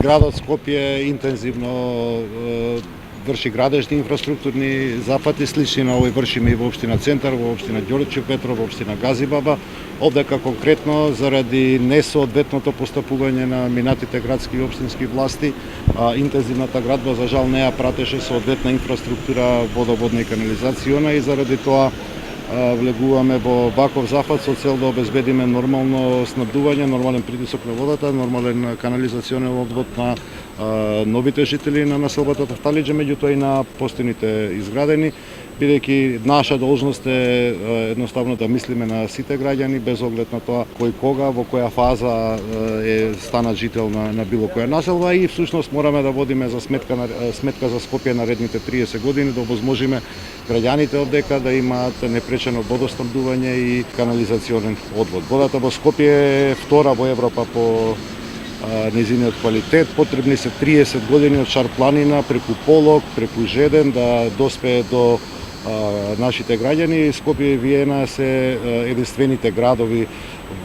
Градот Скопје интензивно врши градежни инфраструктурни зафати, слични на овој вршиме и во општина Центар, во општина Ѓорчев Петров, во општина Газибаба. Овдека конкретно заради несоодветното постапување на минатите градски и општински власти, интензивната градба за жал не ја пратеше соодветна инфраструктура, водоводна и канализациона, и заради тоа влегуваме во ваков зафат со цел да обезбедиме нормално снабдување, нормален притисок на водата, нормален канализационен одвод на новите жители на населбата Тафталиџе, меѓутоа и на постојните изградени, бидејќи наша должност е едноставно да мислиме на сите граѓани без оглед на тоа кој кога, во која фаза е станат жител на било која населба, и всушност мораме да водиме за сметка за Скопје наредните 30 години, да овозможиме граѓаните овдека да имаат непречено водоснабдување и канализационен одвод. Водата во Скопје е втора во Европа по незиниот квалитет. Потребни се 30 години од Шар-планина преку Полог, преку Жеден да доспее до нашите граѓани. Скопје и Виена се единствените градови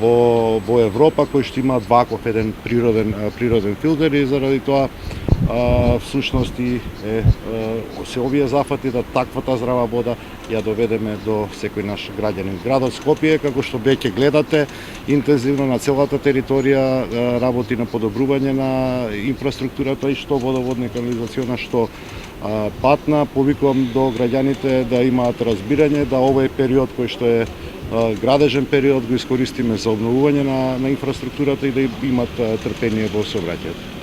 во Европа кои што имаат ваков еден природен филтер, и заради тоа всушност и се овие зафати да таквата здрава вода ја доведеме до секој наш граѓанин. Градот Скопје, како што веќе гледате, интензивно на целата територија работи на подобрување на инфраструктурата, и што водоводна и канализациона, што патна. Повикувам до граѓаните да имаат разбирање да овој период кој што е градежен период го искористиме за обновување на инфраструктурата и да имат трпение во сообраќајот.